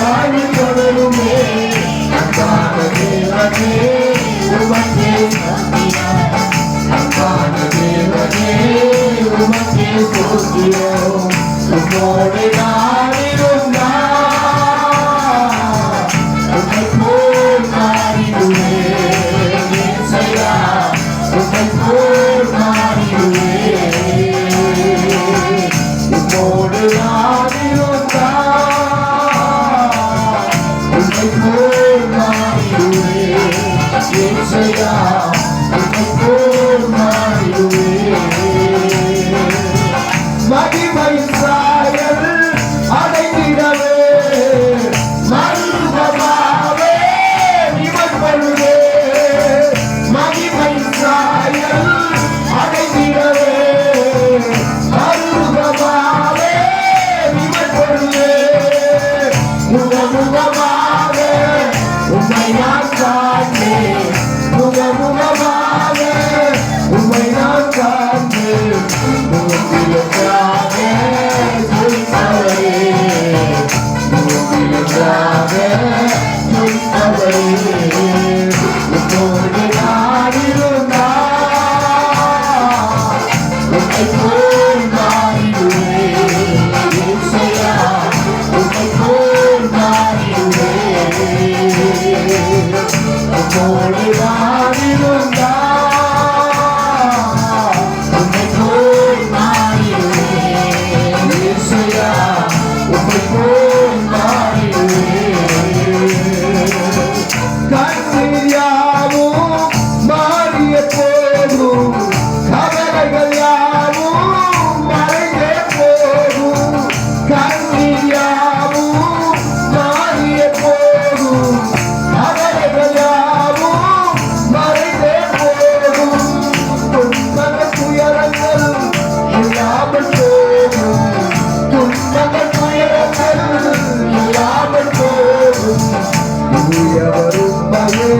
வாழ்வு தொடருமே. அன்பான தேவனே உமக்கே ஸ்தோத்திரம், அன்பான தேவனே உமக்கே ஸ்தோத்திரம். உம்மோடு நான் இருந்தால் உம்மை போல் மாறிடுவேன். இயேசையா உம்மை போல் மாறிடுவேன். உம்மோடு நான் இருந்தால் உம்மை போல் மாறிடுவேன். இயேசையா உம்மை போல் மாறிடுவேன். மகிமையின் சாயல் அடைந்திடவே மருகமாவே இவர்களுவே. மகிமையின் சாயல் அடைந்திடவே மருகமாவே இவர்களுவே. முகமுகமாக உம்மை நான் காண்பேன், முகமுகமாக உம்மை நான் காண்பேன். முகத்திலுக்காக ஜெயித்தவரே, முகத்திலுக்காக ஜெயித்தவரே. உம்மோடு நான் இருந்தால் உம்மை போல் மாறிடுவேன். இயேசையா உம்மை போல் மாறிடுவேன். உம்மோடு நான் இருந்தால் உம்மை போல் மாறிடுவேன். இயேசையா உம்மை போல் மாறிடுவேன். கண்ணீர் யாவும் மாறிய போதும், கவலைகள் யாவும் மறைந்தே போதும். கண்ணீர் யாவும் மாறிய போதும், கவலைகள் யாவும் மறைந்தே போதும். துன்பங்கள் துயரங்கள் இல்லாமல் போகும், துன்பங்கள் துயரங்கள் இல்லாமல் போகும். தூயவர் உம்மையே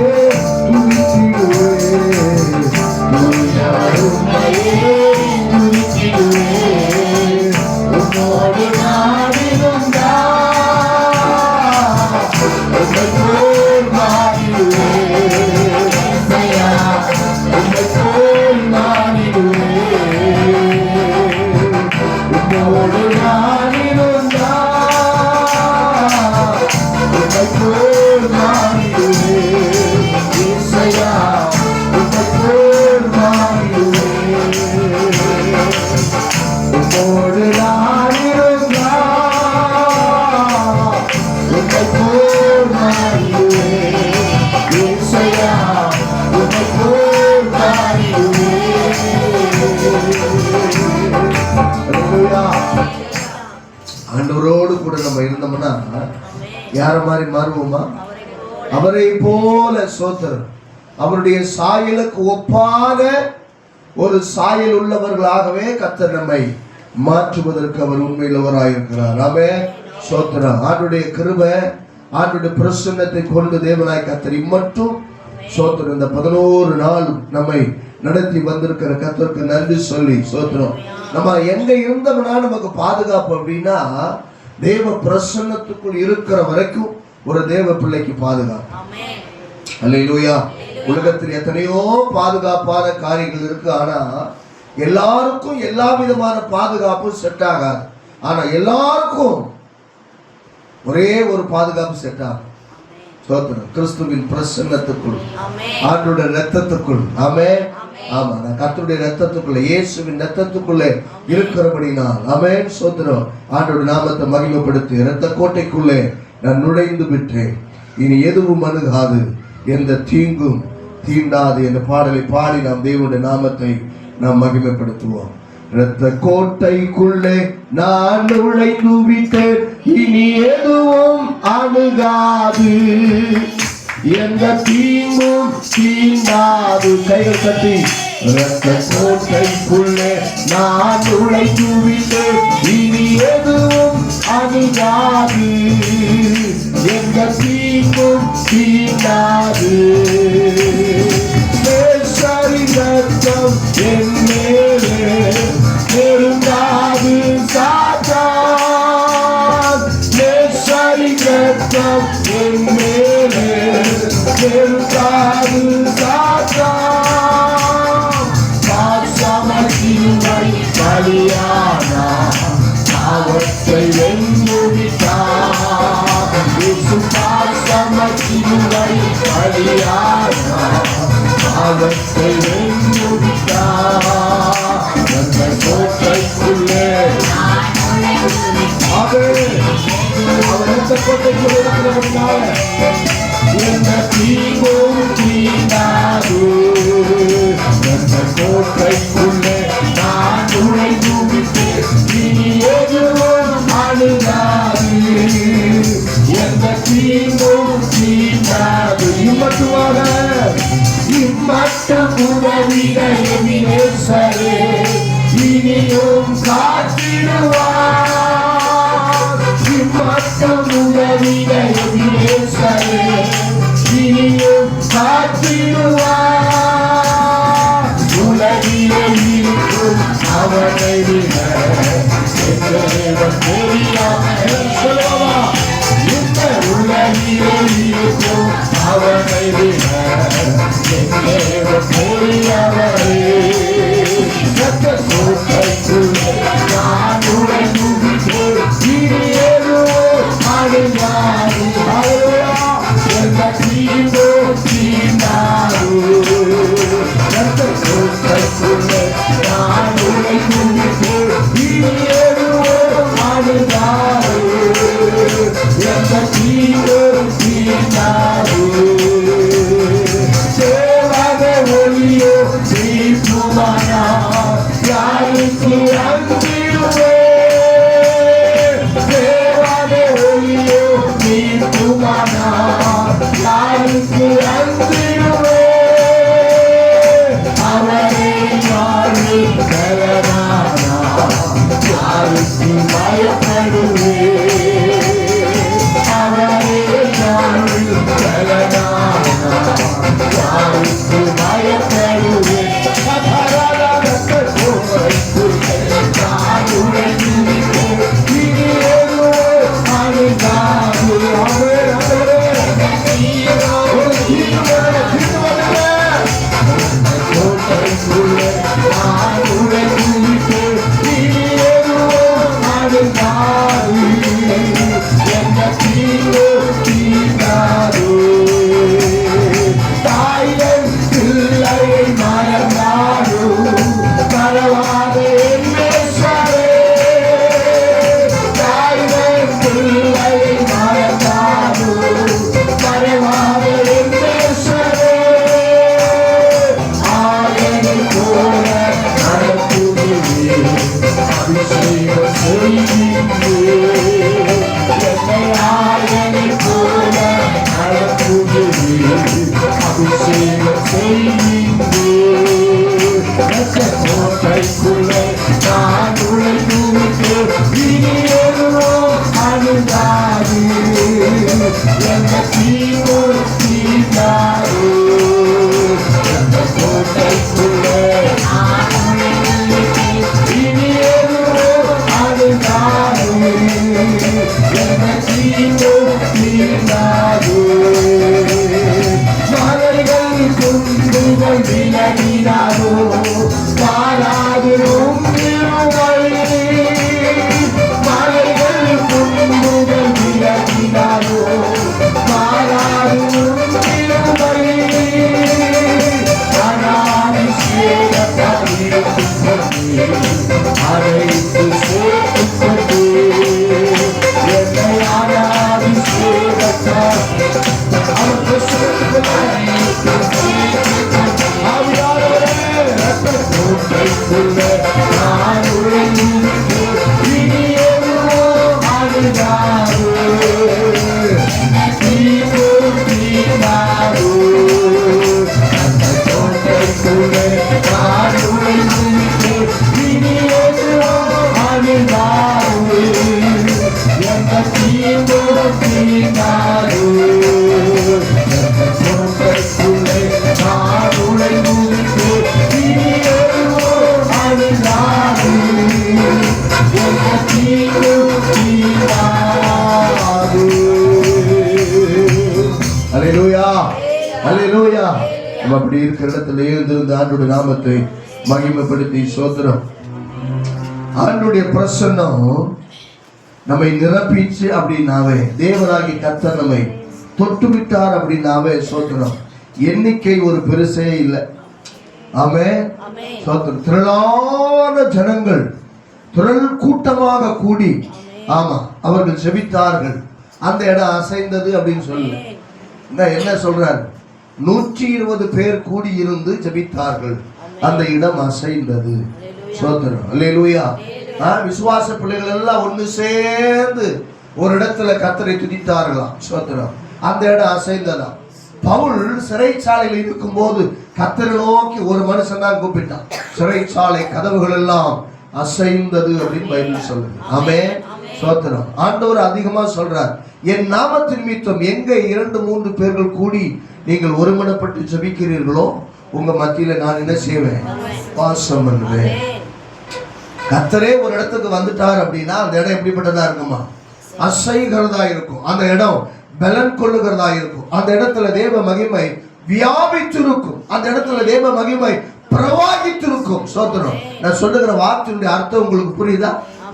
துதித்திடுவேன், தூயவர் உம்மையே துதித்திடுவேன். உம்மோடு நான் இருந்தால் உம்மை போல் மாறிடுவேன். இயேசையா உம்மை போல் மாறிடுவேன். உம்மோடு நான் இருந்தால் உம்மை போல் மாறிடுவேன். இயேசையா உம்மை போல் மாறிடுவேன். உம்மோடு நான் இருந்தால் உம்மை போல் மாறிடுவேன். இயேசையா உம்மை போல் மாறிடுவேன். அல்லேலூயா. ஆண்டவரோடு கூட நம்ம இருந்தோம்னா யார மாதிரி மாறுவோமா? அவரை போல. சோதரர் அவருடைய சாயலுக்கு ஒப்பான ஒரு சாயல் உள்ளவர்களாகவே கர்த்தர் நம்மை மாற்றுவதற்கு அவர் உண்மையுள்ளவராயிருக்கிறார். ஆமென். சோதரர் ஆண்டுடைய கிருபை, ஆண்டுடைய பிரசன்னத்தை கொண்டு தேவனாய் கர்த்தர் இம்மட்டும் சோதரர் இந்த 11 நாள் நம்மை நடத்தி வந்திருக்கிற கர்த்தருக்கு நன்றி சொல்லி சோதரம். நம்ம எங்க இருந்தோம்னா நமக்கு பாதுகாப்பு அப்படின்னா தேவ பிரசன்னத்துக்குள் இருக்கிற வரைக்கும் ஒரு தேவ பிள்ளைக்கு பாதுகாப்பு. அல்லேலூயா. உலகத்தில் எத்தனையோ பாதுகாப்பான காரியங்கள் இருக்கு. ஆனா எல்லாருக்கும் எல்லா விதமான பாதுகாப்பும் செட் ஆகாது. ஆனா எல்லாருக்கும் ஒரே ஒரு பாதுகாப்பு செட் ஆகும். சோதரம் கிறிஸ்துவின் பிரசன்னத்துக்குள், ஆண்டோட ரத்தத்துக்குள். ஆமென். ஆமா, நான் கர்த்தருடைய ரத்தத்துக்குள்ள, இயேசுவின் ரத்தத்துக்குள்ளே இருக்கிறபடினால் ஆமென். சோதரம் ஆண்டோட நாமத்தை மகிமைப்படுத்தி இரத்த கோட்டைக்குள்ளே நான் நுழைந்து விட்டேன், இனி எதுவும் அணுகாது, எந்த தீங்கும் தீண்டாது என்ற பாடலை பாடி நாம் தேவனுடைய நாமத்தை நாம் மகிமைப்படுத்துவோம். இரத்த கோட்டைக்குள்ளே நான் நுழைந்து விட்டேன், இனி எதுவும் அணுகாது, எந்த தீங்கும் தீண்டாது. கைகள் தட்டி. இரத்த கோட்டைக்குள்ளே நான் நுழைந்து விட்டேன், இனி எதுவும் அணுகாது, எந்த தீங்கும் தீண்டாது. ரத்தம் என் மேலே நெருங்காது சாத்தான், நேசரின் இரத்தம் என் மேலே செலுத்தாது சாத்தான். பாசமகிமை பலியானா அவற்றை வென்றுவிட்டார். இயேசு பாசமகிமை பலியானா அவற்றை வென்றுவிட்டார். அந்த கோட்டைக்குள்ளே அவர் எந்த கோட்டைக்குள்ளே இருக்கிறபடினால எந்த தீங்கும் தீண்டாது. எந்த கோட்டைக்குள்ளே நான் நுழைந்து விட்டேன், இனி எதுவும் அணுகாது. எந்த தீங்கும் தீண்டாது. இம்மட்டுமாக இம்மட்டும் உதவிட எதிரேசரே இனியும் காத்திடுவார். இம்மட்டும் உதவிட எதிரேசரே இனியும் காத்திடுவார். உலகிலே இருக்கும் அவனை விட தெரியாமல் சொல்லுவா. இந்த உலகிலே இருக்கும் அவனை விட பெரியவரே. கோட்டைக்குள்ளே நான் நுழைந்து விட்டேன், இனி எதுவும் அணுகாது. எந்த தீங்கும் தீண்டாது. கோட்டைக்குள்ளே நான் நுழைந்து விட்டேன், இனி எதுவும் அணுகாது. எந்த தீங்கும் தீண்டாது. ஒளியோ தீர்ப்புமானா யாருக்கு அஞ்சிடுவே. தேவாத ஒளியோ தீர்ப்புமானா யாருக்கு அஞ்சிடுவே. அவரை யாரு கலனானா யாருக்கு பயப்படுவே. அவரை யாரு கலனானா யாருக்கு பயப்படுவே. கோட்டைக்குள்ளே நான் நுழைந்து விட்டேன், இனி எதுவும் அணுகாது. எந்த தீங்கும் தீண்டாது. எந்த கோட்டைக்குள்ளே நான் நுழைந்து விட்டேன், இனி எதுவும் அணுகாது. எந்த தீங்கும் தீண்டாது. மலைகள் குன்றுகள் விலகினாரோ பாராதிரும் திருவழி. மலைகள் குன்றுகள் விலகினாரோ பாராதிரும் திருவழி. அனாதை சேரத்தால் இருக்கும் கொண்டே அழைத்து சேர்த்துக் கொண்டே. என்னை அனாதை சேரத்தால் அவருக்கு சேர்த்துக் கோட்டைக்குள்ளே நான் நுழைந்து விட்டேன், இனி எதுவும் அணுகாது. தீங்கும் தீண்டாது. அந்த கோட்டைக்குள்ளே நான் நுழைந்து விட்டேன், இனி எதுவும் அணுகாது. எந்த தீங்கும் தீண்டாது. அல்லேலூயா. நம்ம அப்படி இருக்கிற இடத்துல எழுந்திருந்து ஆண்டோட நாமத்தை மகிமைப்படுத்தி சோத்திரம். ஆண்டுடைய பிரசன்னம் நம்மை நிரப்பிச்சு அப்படின்னாவே, தேவனாகி கர்த்தர் நம்மை தொட்டு விட்டார் அப்படின்னாவே சோத்திரம். எண்ணிக்கை ஒரு பெருசே இல்லை. ஆமென். சோத்திரம். திரளான ஜனங்கள் திரள் கூட்டமாக கூடி, ஆமா, அவர்கள் ஜெபித்தார்கள். அந்த இடம் அசைந்தது அப்படின்னு சொல்லல. என்ன சொல்றாரு? 120 பேர் கூடி இருந்து ஜெபித்தார்கள், அந்த இடம் அசைந்தது. சோத்திரம். அல்லேலூயா. விசுவாச பிள்ளைகள் எல்லாம் ஒன்று சேர்ந்து ஒரு இடத்துல கர்த்தரை துதித்தார்களாம். சோத்திரம். அந்த இடம் அசைந்ததாம். பவுல் சிறைச்சாலையில் இருக்கும் போது கர்த்தரை நோக்கி ஒரு மனுஷன் தான் கூப்பிட்டான். சிறைச்சாலை கதவுகள் எல்லாம் அசைந்தது அப்படின்னு பைபிள் சொல்லுது. ஆமென். சோத்திரம். ஆண்டவர் அதிகமா சொல்றார், என் நாமத்தின் நிமித்தம் எங்க 2-3 பேர்கள் கூடி நீங்கள் ஒருமனப்பட்டு ஜெபிக்கிறீர்களோ உங்க மத்தியில நான் என்ன செய்வேன்? வாசம் பண்ணுவேன். கர்த்தரே ஒரு இடத்துக்கு வந்துட்டார் அப்படின்னா அந்த இடம் எப்படிப்பட்டதா இருக்குமா? அசைகிறதா இருக்கும். அந்த இடம் பலன் கொள்ளுகிறதா இருக்கும். அந்த இடத்துல தேவ மகிமை வியாபித்திருக்கும். அந்த இடத்துல தேவ மகிமை பிரவாகித்திருக்கும். சோத்திரம். நான் சொல்லுகிற வார்த்தையுடைய அர்த்தம் உங்களுக்கு புரியுதா?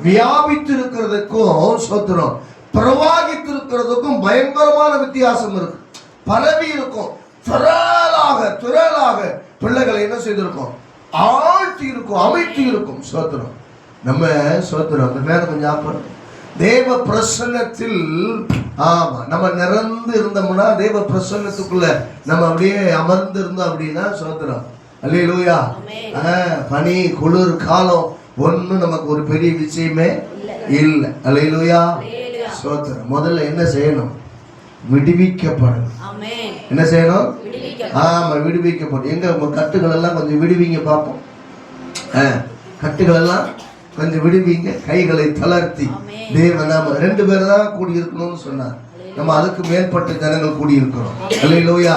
வியாபித்திருக்கிறதுக்கும் சோத்திரம் பிரவாகித்திருக்கிறதுக்கும் பயங்கரமான வித்தியாசம் இருக்கு. பரவி இருக்கும். திரளாக பிள்ளைகளை என்ன செய்திருக்கும்? ஆழ்த்தி இருக்கும், அமைத்தி இருக்கும். சோத்திரம். நம்ம சோத்திரம். அந்த வேற கொஞ்சம் ஆப்பணும். தேவ பிரசன்னத்தில், ஆமா, நம்ம நிறந்து இருந்தோம்னா, தேவ பிரசன்னத்துக்குள்ள நம்ம அப்படியே அமர்ந்து இருந்தோம் அப்படின்னா சோத்திரம். அல்லேலூயா. பனி குளிர் காலம் ஒண்ணு நமக்கு ஒரு பெரிய விஷயமே இல்லை. அல்லேலூயா. சோத்திரம். முதல்ல என்ன செய்யணும்? விடுவிக்கப்படணும். என்ன செய்யணும்? ஆமா, விடுவிக்கப்படும். எங்க உங்க கட்டுகள் எல்லாம் கொஞ்சம் விடுவீங்க பார்ப்போம். கட்டுகள் எல்லாம் கொஞ்சம் விடுவீங்க. கைகளை தளர்த்தி தேவன் நாம 2 பேர் தான் கூடி இருக்கணும்னு சொன்னார். நம்ம அதுக்கு மேற்பட்ட ஜனங்கள் கூடி இருக்கிறோம். அல்லேலூயா.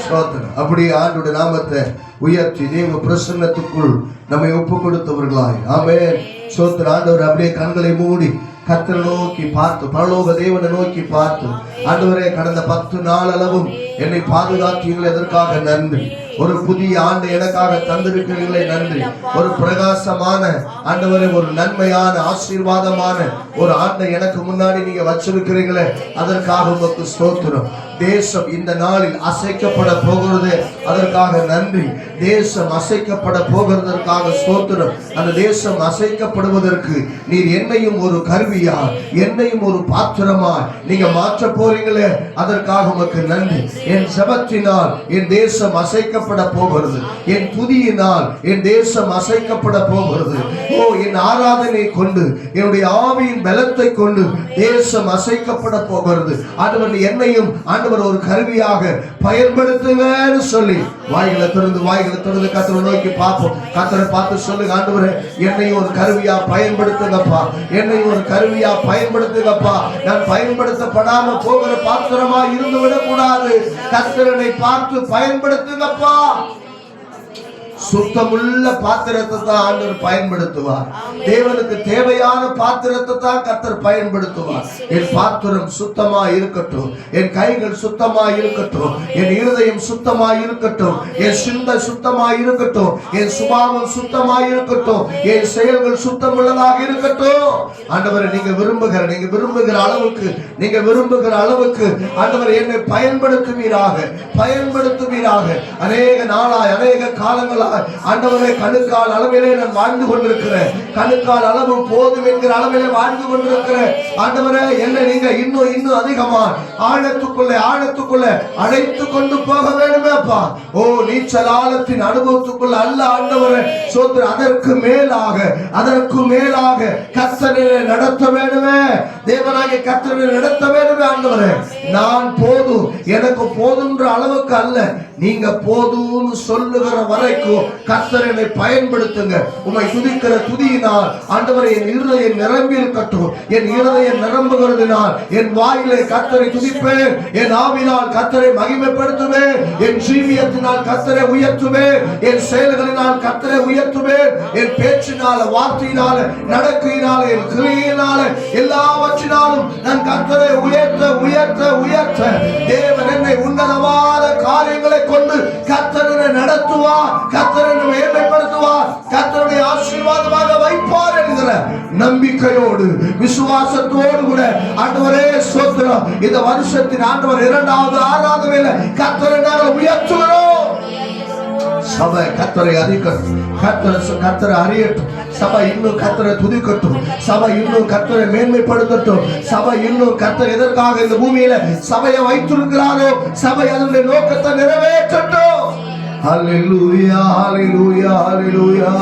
சோத்திரம். அப்படி ஆண்டோட நாமத்தை உயர்த்தி தேவ பிரசன்னத்துக்குள் நம்மை ஒப்பு கொடுத்தவர்களாய். ஆமென். சோத்திரம். ஆண்டவர் அப்படியே கண்களை மூடி கர்த்தரை நோக்கி பார்த்து, பரலோக தேவனை நோக்கி பார்த்து, ஆண்டவரே கடந்த 10 நாள் அளவும் என்னை பாதுகாத்தீர்கள், எதற்காக நன்றி. ஒரு புதிய ஆண்டு எனக்காக தந்திருக்கிறீர்களே நன்றி. ஒரு பிரகாசமான ஆண்டவரே, ஒரு நன்மையான ஆசீர்வாதமான ஒரு ஆண்டை எனக்கு முன்னாடி நீங்க வச்சிருக்கிறீங்களே, அதற்காக உமக்கு ஸ்தோத்திரம். தேசம் இந்த நாளில் அசைக்கப்பட போகிறது, அதற்காக நன்றி. தேசம் அசைக்கப்பட போகிறதற்காக ஸ்தோத்திரம். அந்த தேசம் அசைக்கப்படுவதற்கு நீர் என்னையும் ஒரு கருவியா, என்னையும் ஒரு பாத்திரமா நீங்க மாற்ற போறீங்களே, அதற்காக உமக்கு நன்றி. என் ஜெபத்தினால் என் தேசம் அசைக்கப்பட போகிறது. என் துதியினால் என் தேசம் அசைக்கப்பட போகிறது. ஓ, என் ஆராதனை கொண்டு, என்னுடைய ஆவியின் பலத்தை கொண்டு தேசம் அசைக்கப்பட போகிறது. ஆண்டவர் என்னையும் ஆண்டவர் ஒரு கருவியாக பயன்படுத்துங்கன்னு சொல்லி வாய்களை திறந்து கர்த்தரை நோக்கி பார்ப்போம். கர்த்தரை பார்த்து சொல்லுங்க, ஆண்டவரே என்னையும் ஒரு கருவியா பயன்படுத்துங்கப்பா, என்னையும் ஒரு கருவியா பயன்படுத்துங்கப்பா. நான் பயன்படுத்தப்படாம போகிற பாத்திரமா இருந்து விடக்கூடாது. கர்த்தரை பார்த்து பயன்படுத்துங்கப்பா. சுத்தமுள்ள பாத்திரத்தை தான் ஆண்டவர் பயன்படுத்துவார். தேவனுக்கு தேவையான பாத்திரத்தை தான் கர்த்தர் பயன்படுத்துவார். என் பாத்திரம் சுத்தமா இருக்கட்டும், என் கைகள் சுத்தமா இருக்கட்டும், என் இருதயம் சுத்தமா இருக்கட்டும், என் சிந்தை சுத்தமா இருக்கட்டும், என் சுபாவம் சுத்தமா இருக்கட்டும், என் செயல்கள் சுத்தமுள்ளதாக இருக்கட்டும். ஆண்டவரை நீங்க விரும்புகிற அளவுக்கு ஆண்டவர் என்னை பயன்படுத்துவீராக. அநேக நாளாய், அநேக காலங்களாய் ஆண்டவரே, கணுக்கால் அளவிலே நான் வாழ்ந்து கொண்டிருக்கிறேன். கணுக்கால் அளவு போதும் என்கிற அளவிலே வாழ்ந்து கொண்டிருக்கிறேன். ஆண்டவரே, என்னை நீங்க இன்னும் அதிகமா ஆழத்துக்குள்ளே அழைத்து கொண்டு போக வேண்டுமேப்பா. ஓ, நீச்சல் ஆழத்தின் அனுபவத்துக்குள்ள அல்ல ஆண்டவரே, சோத்திரம். அதற்கு மேலாக கர்த்தரை நடத்த வேண்டுமே. தேவனாகிய கர்த்தரை நடத்த வேண்டுமே. ஆண்டவரே, நான் போதும், எனக்கு போதுன்ற அளவுக்கு அல்ல, நீங்க போதும்னு சொல்லுகிற வரைக்கும் கர்த்தரை பயன்படுத்துங்க. உம்மை துதிக்கிற துதியினால் ஆண்டவரே என் இருதயம் நிரம்பி இருக்கட்டும். என் இருதயம் நிரம்புகிறதினால் என் வாயிலே கர்த்தரை துதிப்பேன். என் ஆவினால் கர்த்தரை மகிமைப்படுத்துவேன். என் ஜீவியத்தினால் கர்த்தரை உயர்த்துவேன். என் செயல்களினால் கர்த்தரை உயர்த்துவேன். என் பேச்சினால, வார்த்தையினால, நடக்கையினால, என் கிரியையினால, எல்லாவற்றினாலும் நான் கர்த்தரை உயர்த்த தேவன் என்னை உன்னதமான காரியங்களை நம்பிக்கையோடு விசுவாசத்தோடு கூட ஆண்டவரே ஸ்தோத்திரம். இந்த வருஷத்தின் ஆண்டவர் இரண்டாவது ஆராதனையில கர்த்தரை நாங்கள் உயர்த்துகிறோம். சபை கர்த்தரை அறியட்டும், கர்த்தரை அறியட்டும். சபை இன்னும் கர்த்தரை துதிக்கட்டும். சபை இன்னும் கர்த்தரை மேன்மைப்படுத்தட்டும். சபை இன்னும் கர்த்தர் எதற்காக இந்த பூமியில சபையை வைத்திருக்கிறாரோ சபை அதனுடைய நோக்கத்தை நிறைவேற்றட்டும். ஹல்லேலூயா, ஹல்லேலூயா, ஹல்லேலூயா.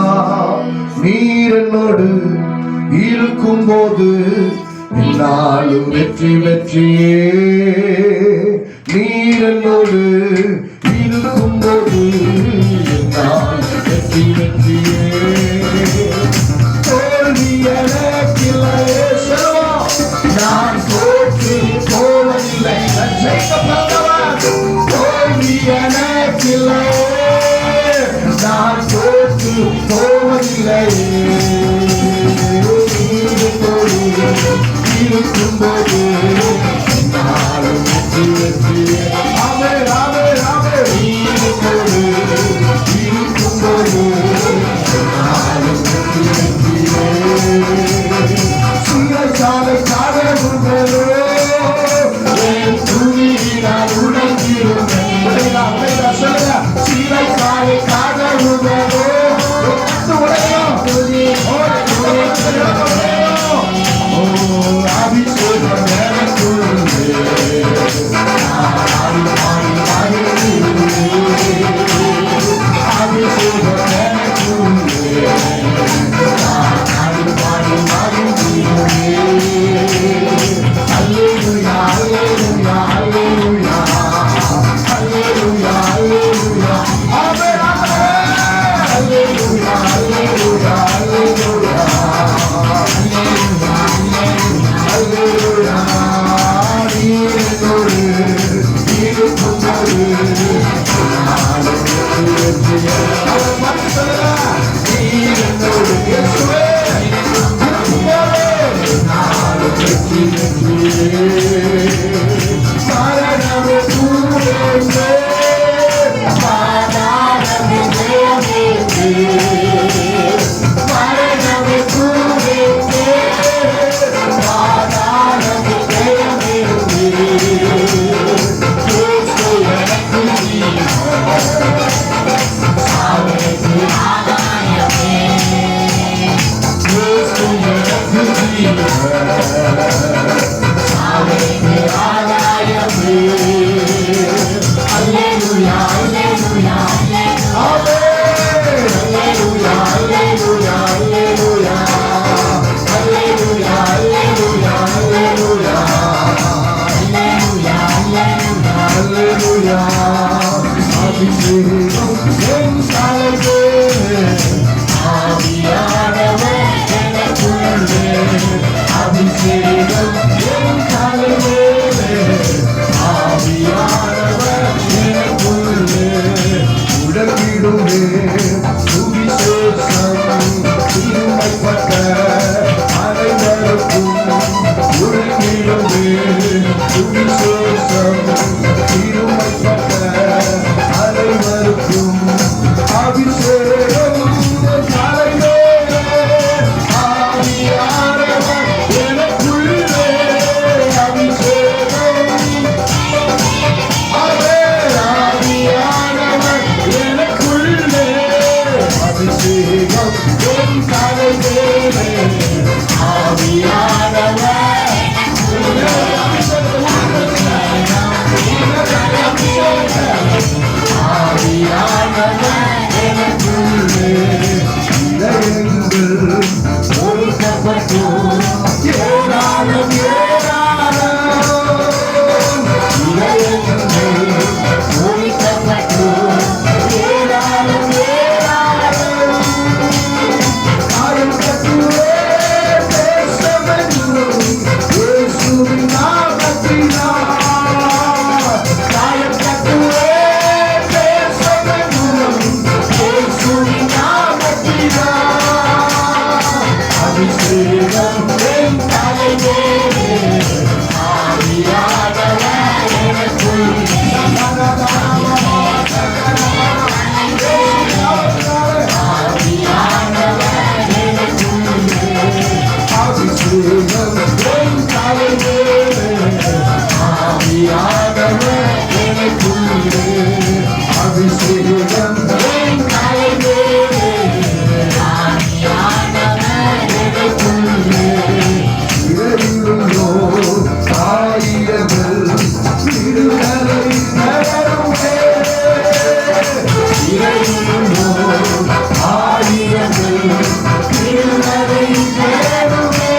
நீர் என்னோடு இருக்கும் போது என்னாலும் வெற்றி வெற்றியே. நீர் என்னோடு இருக்கும் போது என்னாலும் வெற்றி வெற்றியே. தோல்வி எனக்கில்லையே செல்வம், நான் தோற்று போவதில்லை. தோல்வி எனக்கில்லையே, நான் தோற்று போவதில்லையே. இருக்கும்போது நாளும் வெற்றி வெற்றியே. ஆமென், ஆமென், ஆமென். இருக்கும்போது நாளும் வெற்றி வெற்றியே. சிறைச்சாலை காதலுங்களோ என் துணியினால் உடைந்திருந்தேன். சிறைச்சாலை காதலுங்களோ அபிஷேகம் எனக்குள்ளே. அபிஷேகம் எனக்குள்ளே. அல்லேலூயா, அல்லேலூயா, அல்லேலூயா, அல்லேலூயா, அல்லேலூயா. ஆமென், ஆமென். அல்லேலூயா, அல்லேலூயா, அல்லேலூயா. அல்லேலூயா. நீர் என்னோடு இருக்கும்போது நாளும் வெற்றி வெற்றியே. அவர் பார்த்து சொல்லுங்க. நீர் என்னோடு இயேசுவே இருக்கும்போது நாளும் வெற்றி வெற்றியே. மரணமே தூரமே, பாதாளமே ஜெயமே. மரணமே தூரமே, பாதாளமே ஜெயமே. கிறிஸ்து எனக்கு ஜீவன், சாவுக்கு ஆதாயமே. கிறிஸ்து எனக்கு ஜீவன், சாவுக்கு ஆதாயமே. அல்லேலூயா, அல்லேலூயா, ஆமென். அல்லேலூயா, அல்லேலூயா, அல்லேலூயா. அல்லேலூயா, அல்லேலூயா, அல்லேலூயா. அல்லேலூயா, அல்லேலூயா, அல்லேலூயா. அபிஷேகம் என் தலைவே, ஆவியானவர் எனக்குள்ளே. அபிஷேகம் என் தலைவே, ஆவியானவர் எனக்குள்ளே. உடம்பிடுமே சுவிசேஷம் தீமைப்பட்ட அனைவருக்கும். உடம்பிடுமே சுவிசேஷம் தீமைப்பட்ட அனைவருக்கும். எனக்குள்ளே அபிஷேகம் என் தலைமேலே எனக்குள்ளே இரவிலுள்ளோ ஆயிரங்கள் விடுதலை தருவே இரவிலுள்ளோ ஆயிரங்கள் விடுதலை தருவே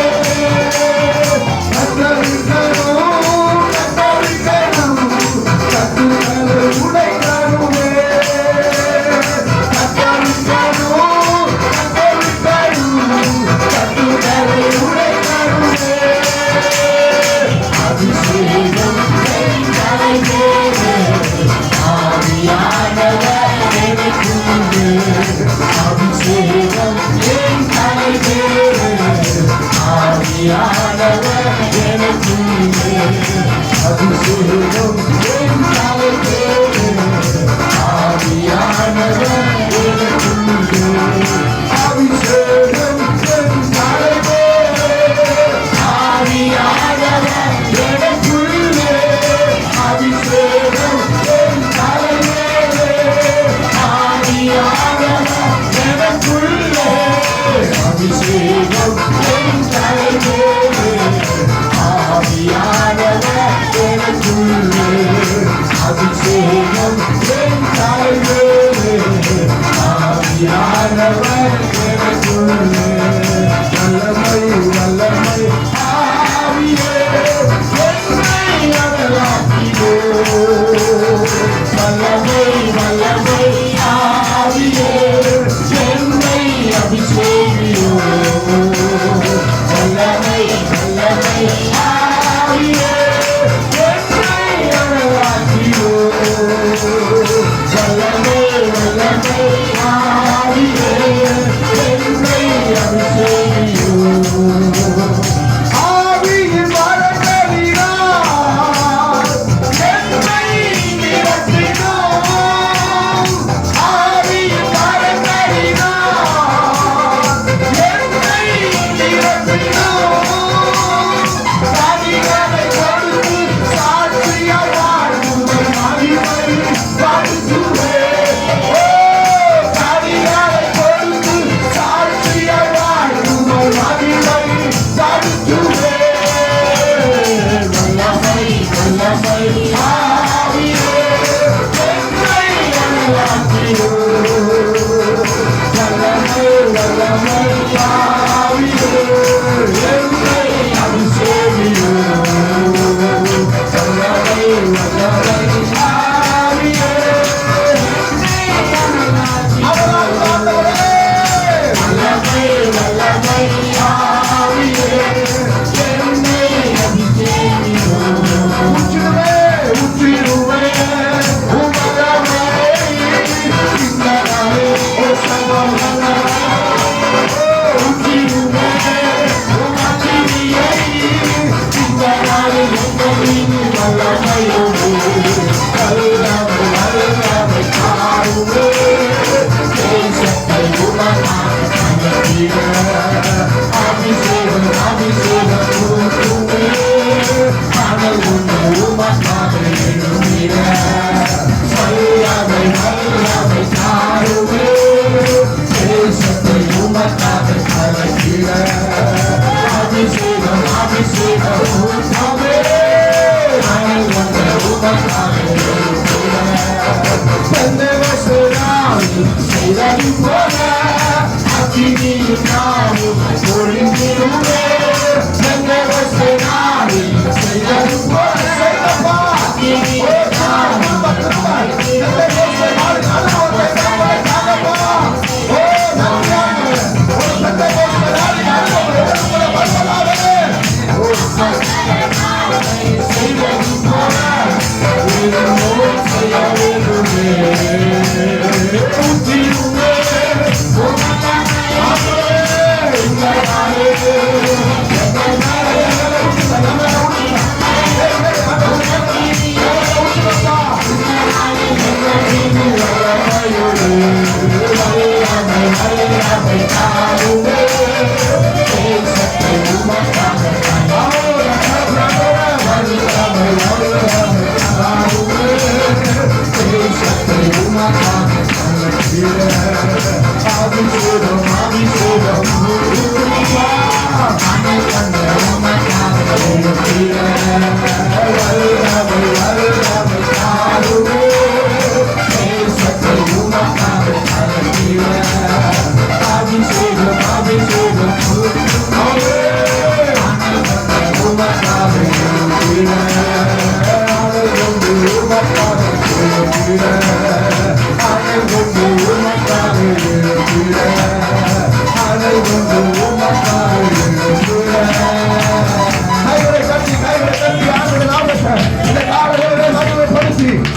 Say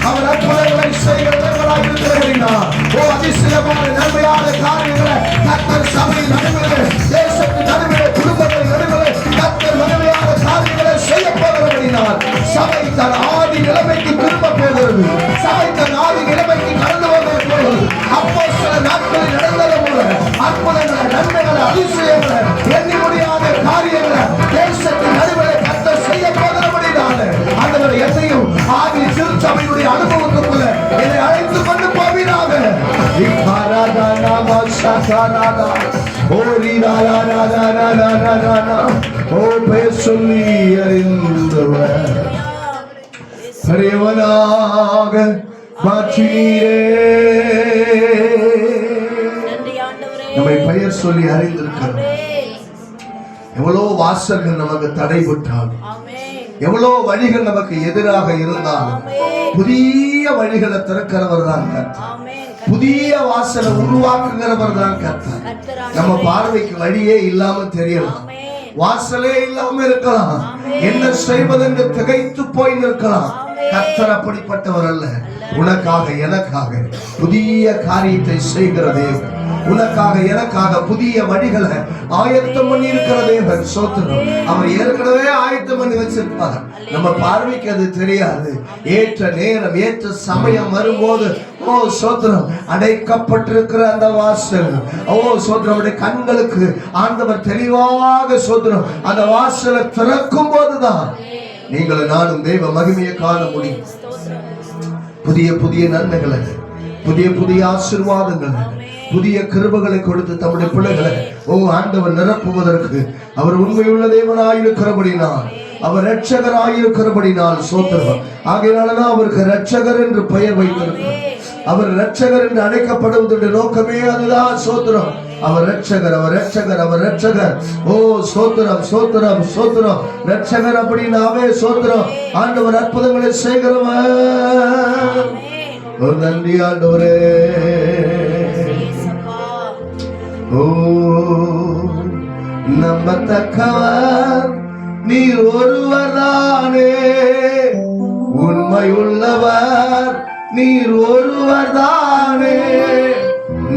அவர் அற்புதங்களை செய்கிறவர்களாக இருக்கிறார். ஓ அதிசயமான நன்மையான காரியங்களை கர்த்தர் சபை நடுவிலே, தேசத்தின் நடுவிலே, குடும்பத்தின் நடுவிலே கர்த்தர் நன்மையான காரியங்களை செய்ய போகிறபடினால் சபை தன் ஆதி நிலைமைக்கு திரும்ப போகிறது. சபை தன் ஆதி நிலைமைக்கு கடந்து போகிறது. அப்போ சில நாட்களில் நடந்தது போல அற்புதங்களை, நன்மைகளை, அதிசயங்களை, எண்ணி முடியாத காரியங்களை தேசத்தின் நடுவிலே கர்த்தர் செய்ய போகிறபடினால் ஆண்டவர் என்னையும் ஆதி திருச்சபையுடைய அனுபவத்துக்குள்ள என்னை அழைத்து கொண்டு போவீராக. ஓ பெயர் சொல்லி அறிந்தவர் பெரியவனாக மாற்றினீரே. நம்மை பெயர் சொல்லி அறிந்திருக்கிறோம். எவ்வளவு வாசல்கள் நமக்கு தடைபட்டாலும், எவ்வளவு வழிகள் நமக்கு எதிராக இருந்தாலும் புதிய வழிகளை திறக்கிறவர் தான் கர்த்தர். புதிய வாசலை உருவாக்குகிறவர் தான் கர்த்தர். நம்ம பார்வைக்கு வழியே இல்லாம தெரியலாம், வாசலே இல்லாம இருக்கலாம், என்ன செய்வதென்று திகைத்து போய் நிற்கலாம். கர்த்தர் அப்படிப்பட்டவர் அல்ல. உனக்காக எனக்காக புதிய காரியத்தை செய்கிற தேவன், உனக்காக எனக்காக புதிய வழிகளை ஆயத்தம் பண்ணி இருக்கிற தேவன். சோத்திரம். அவர் ஏற்கனவே ஆயத்தம் பண்ணி வச்சிருப்பார். நம்ம பார்வைக்கு அது தெரியாது. ஏற்ற நேரம், ஏற்ற சமயம் வரும்போது ஓ சோத்திரம், அடைக்கப்பட்டிருக்கிற அந்த வாசல், ஓ சோத்திரம், கண்களுக்கு ஆண்டவர் தெளிவாக சோத்திரம் அந்த வாசலை திறக்கும் போதுதான் நீங்கள் நானும் தெய்வ மகிமையை காண முடியும். புதிய புதிய நன்மைகளை, புதிய புதிய ஆசீர்வாதங்களை, புதிய கிருபைகளை கொடுத்து தம்முடைய பிள்ளைகளை ஆண்டவர் நிரப்புவதற்கு அவர் உண்மையுள்ள தேவனாயிருக்கிறபடினால், அவர் இரட்சகராயிருக்கிறபடினால் சோத்திரம். ஆகையினாலதான் அவருக்கு இரட்சகர் என்று பெயர் வைத்திருக்கிறார். அவர் இரட்சகர் என்று அழைக்கப்படுவதனுடைய நோக்கமே அதுதான். சோத்திரம். அவர் இரட்சகர், அவர் இரட்சகர், அவர் இரட்சகர். ஓ சோத்திரம், சோத்திரம், சோத்திரம். இரட்சகர் அப்படின்னாவே சோத்திரம், ஆண்டவர் அற்புதங்களை செய்கிறவர். ஒரு நன்றி ஆண்டவரே. ஓ நம்பத்தக்கவர் நீர் ஒருவர்தானே, உண்மையுள்ளவர் நீர் ஒருவர்தானே,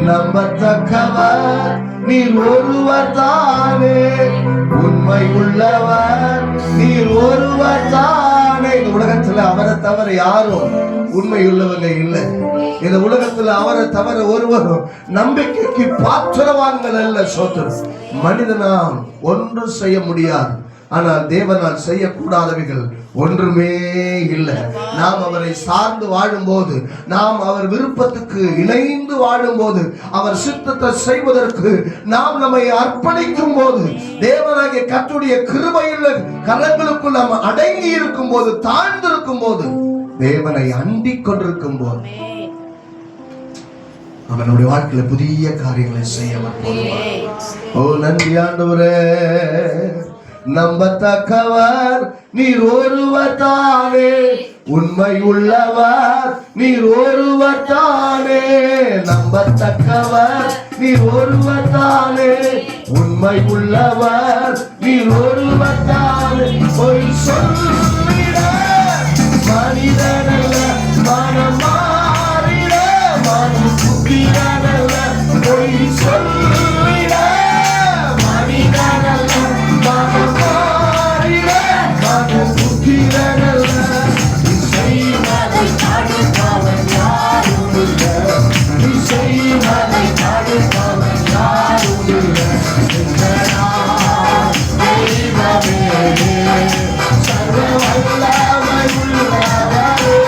நம்பத்தக்கவர் நீர் ஒருவர்தானே, உண்மை உள்ளவர் நீர் ஒருவர்தானே. இந்த உலகத்துல அவரை தவிர யாரும் உண்மையுள்ளவங்க இல்லை. இந்த உலகத்துல அவரை தவிர ஒருவரும் நம்பிக்கைக்கு பாத்திரவான்கள் அல்ல. சோத்திரம். மனிதனால் ஒன்றும் செய்ய முடியாது, ஆனால் தேவனால் செய்யக்கூடாதவைகள் ஒன்றுமே இல்லை. நாம் அவரை சார்ந்து வாழும்போது, நாம் அவர் விருப்பத்துக்கு இணைந்து வாழும்போது, அவர் சித்தத்தை செய்வதற்கு நாம் நம்மை அர்ப்பணிக்கும் போது, தேவனாகிய கர்த்தருடைய கிருபையுள்ள கரங்களுக்குள் நாம் அடங்கி இருக்கும் போது, தாழ்ந்திருக்கும் போது, தேவனை அண்டிக் கொண்டிருக்கும் போது அவனுடைய வாழ்க்கையில புதிய காரியங்களை செய்ய போதுவார். ஓ நன்றி ஆண்டவரே. நம்பத்தக்கவர் நீர் ஒருவர் தானே, உண்மை உள்ளவர் நீர் ஒருவர் தானே, நம்பத்தக்கவர் நீர் ஒருவர் தானே, உண்மை உள்ளவர் நீர் ஒருவர் தானே. பொய் சொல்லிட மனிதனல்ல, மனம் மாறிட மனு புத்திரனல்ல. பொய் சொல்லிட மனிதனல்ல, மனம் மாறிட மனு புத்திரனல்ல. இசைவதை தடுப்பவன் யாரும் இல்லை, இசைவதை தடுப்பவன் யாரும் இல்லை. தெய்வமே சர்வ வல்லமை உள்ளவரே,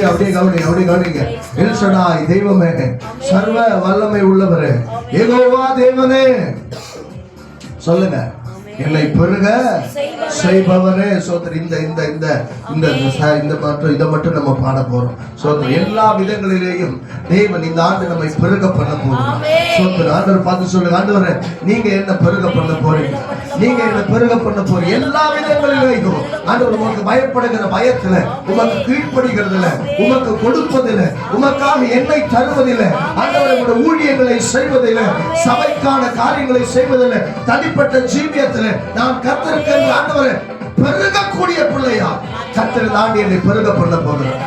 அப்படியே கவனிங்க. எல் ஷடாய் தெய்வமே, சர்வ வல்லமை உள்ளவரே, யெகோவா தேவனே, சொல்லுங்க, என்னை பெருக செய்பவரே. சோதர் இதை மட்டும் நம்ம பாட போறோம். சோதர் எல்லா விதங்களிலேயும் தேவன் இந்த ஆண்டு நம்மை பெருக பண்ண போறோம். சோதர் ஆண்டவர் பார்த்து சொல்லுங்க, ஆண்டவரே நீங்க என்ன பெருக பண்ண போறீங்க, நீங்க என்ன பெருக பண்ண போறீங்க. எல்லா விதங்களிலேயும் ஆண்டவர் உமக்கு பயப்படுகிற பயத்துல, உமக்கு கீழ்ப்படுகிறதுல, உமக்கு கொடுப்பதில்லை, உமக்காக என்னை தருவதில்லை, ஆண்டவர் உங்களுடைய ஊழியர்களை செய்வதில்லை, சபைக்கான காரியங்களை செய்வதில்லை, தனிப்பட்ட ஜீவியத்தில் நான் கர்த்தருக்கு ஆண்டவரே பெருகக்கூடிய பிள்ளையா கர்த்தர் தாண்டி என்னை பெருக பண்ண போகிறோம்.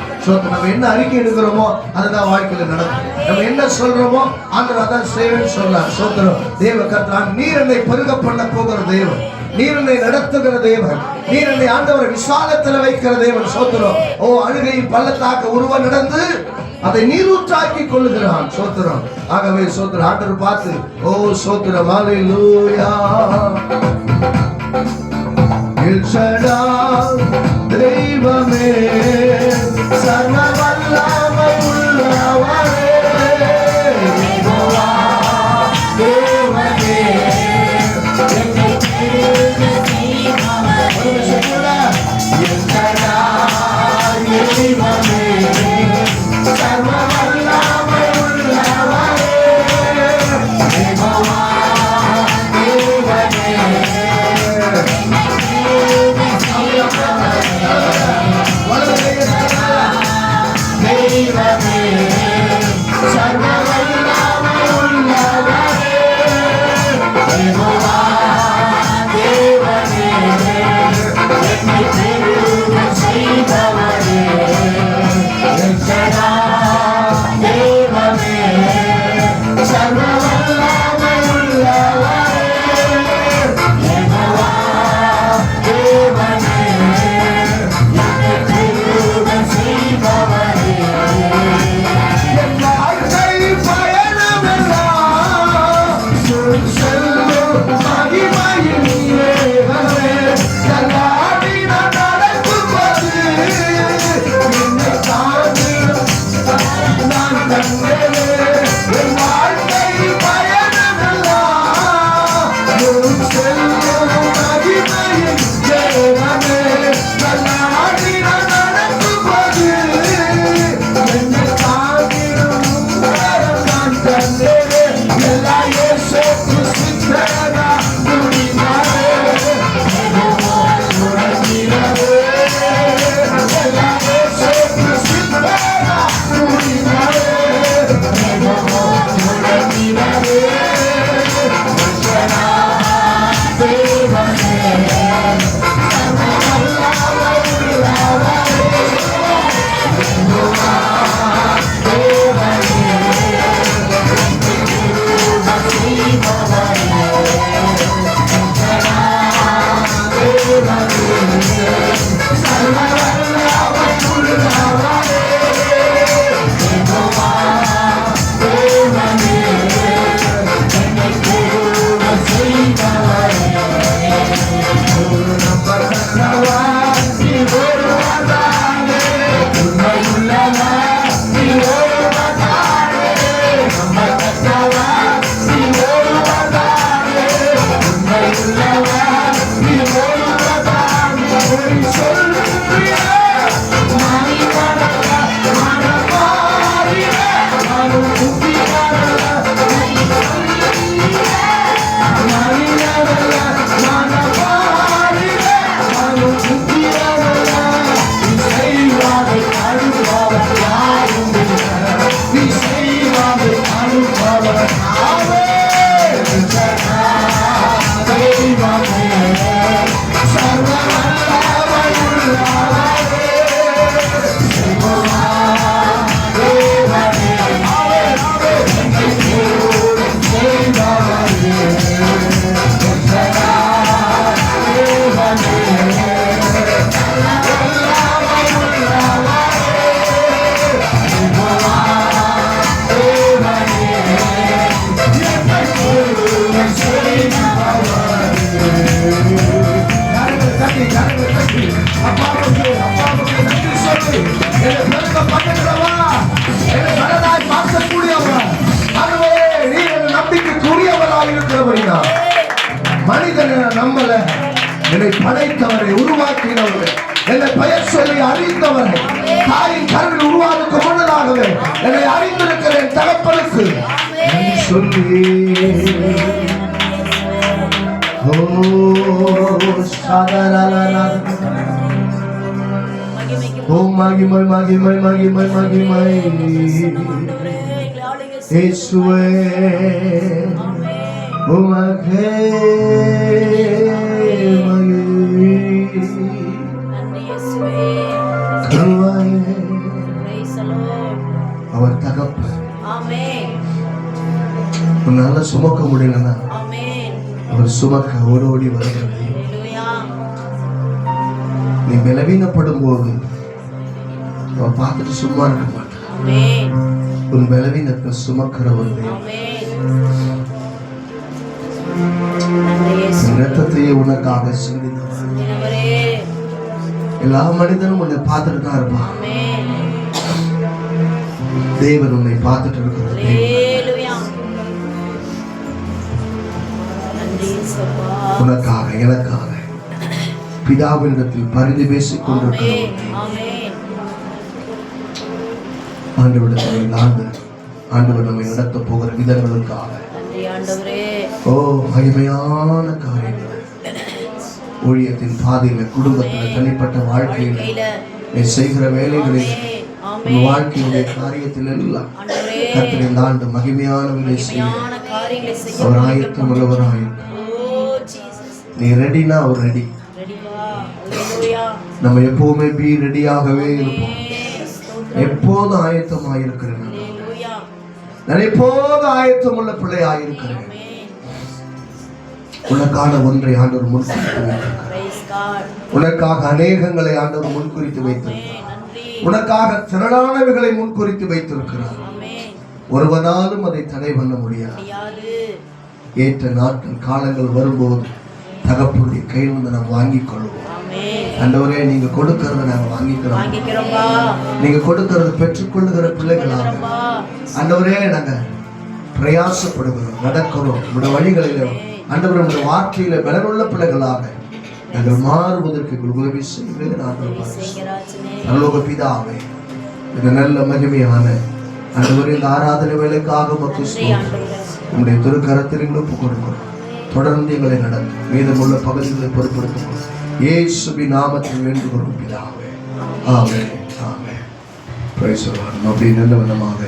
நம்ம என்ன அறிக்கை எடுக்கிறோமோ அதுதான் வாழ்க்கையில நடக்கும். நம்ம என்ன சொல்றோமோ ஆண்டவர் அதான் செய்வேன்னு சொல்றார். சோத்திரம் தேவ கர்த்தர், நீர் என்னை பெருக பண்ண போகிற தேவன், நீர் என்னை நடத்துகிற தேவன், நீர் என்னை ஆண்டவர் விசாலத்துல வைக்கிற தேவன். சோத்திரம் ஓ அழுகையின் பள்ளத்தாக்க உருவ நடந்து அதை நீரூற்றாக்கி கொள்ளுகிறான். சோத்திரம். ஆகவே சோத்திரம் ஆண்டவர் பார்த்து ஓ சோத்திரம் ஹல்லேலூயா. எல் ஷடாய் தெய்வமே, சர்வ வல்லமை உள்ளவரே, யெகோவா தேவனே, என்னை பெருக செய்பவரே, எல் ஷடாய் தெய்வமே, சர்வ வல்லமை உள்ளவரே, யெகோவா தேவனே, மகிமையின் என்னை படைத்தவரை, உருவாக்கினவரை, என்னை பெயர் சொல்லி அறிந்தவரை, தாயின் கருவில் உருவாக்கு முன்னதாகவே என்னை அறிந்திருக்கிற என் தகப்பனுக்கு சொல்லி மகிமை மகிமை மகிமை மகிமை இயேசுவே உமக்கே அவர் தகப்பன். உன்னால சுமக்க முடியலன்னா அவர் சுமக்க ஓடோடி வருகிறது. நீ பலவீனப்படும் போது அவர் பார்த்துட்டு சும்மா இருக்க மாட்டார். உன் பலவீனத்தை சுமக்கிறவர் ரத்தத்தையே உனக்காக சிந்தினவர். எல்லா மனிதனும் உன்னை பார்த்துட்டு தான் இருப்பான். தேவன் உன்னை பார்த்துட்டு இருக்கிறார். உனக்காக எனக்காக பிதாவினிடத்தில் பரிந்து பேசிக் கொண்டிருக்கிறோம். ஆண்டவர் நம்மை நடத்த போகிற விதங்களுக்காக மகிமையான காரியங்கள் ஊழியத்தின் பாதையில, குடும்பத்துல, தனிப்பட்ட வாழ்க்கையில, நீ செய்கிற வேலைகளில், உன் வாழ்க்கையுடைய காரியத்தில் எல்லாம் கர்த்தர் இந்த ஆண்டு மகிமையான வேலை செய்ய அவர் ஆயத்தம் உள்ளவராயிருக்கிறார். நீ ரெடினா அவர் ரெடி. நம்ம எப்பவுமே பி ரெடியாகவே இருப்போம். எப்போதும் ஆயத்தமாக இருக்கிறேன். நான் எப்போதும் ஆயத்தம் உள்ள பிள்ளையாயிருக்கிறேன். உனக்கான ஒன்றை ஆண்டவர் முன்குறித்து வைத்திருக்கிறார். உனக்காக அநேகங்களை ஆண்டவர் முன்குறித்து வைத்திருக்கிறார். உனக்காக திரளானவைகளை முன்குறித்து வைத்திருக்கிறார். ஒருவனாலும் அதை தடை பண்ண முடியாது. ஏற்ற நாட்கள் காலங்கள் வரும்போது தகப்பனுடைய கையில் வந்து நாம் வாங்கிக் கொள்வோம். ஆண்டவரே, நீங்க கொடுக்கறத நாங்க வாங்கிக்கிறோம். நீங்க கொடுக்கறத பெற்றுக்கொள்ளுகிற பிள்ளைகளாக ஆண்டவரே நாங்க பிரயாசப்படுகிறோம், நடக்கிறோம். உங்களுடைய வழிகளில ஆண்டவரே, உங்களுடைய வார்த்தையில பலனுள்ள பிள்ளைகளாக நாங்கள் மாறுவதற்கு உதவி செய்வேன். பரலோக பிதாவே, இந்த நல்ல மகிமையான ஆண்டவரே, இந்த ஆராதனை வேலைக்காக உங்களுடைய திருக்கரத்தில் ஒப்புக் கொடுக்கிறோம். தொடர்ந்து எங்களை நடந்து மீதமுள்ள பகுதிகளை பொறுப்படுத்தும் இயேசுவின் நாமத்தில் வேண்டுகிறோம் பிதாவே. Amen. Amen. Praise the lord. அப்படி நல்ல விதமாக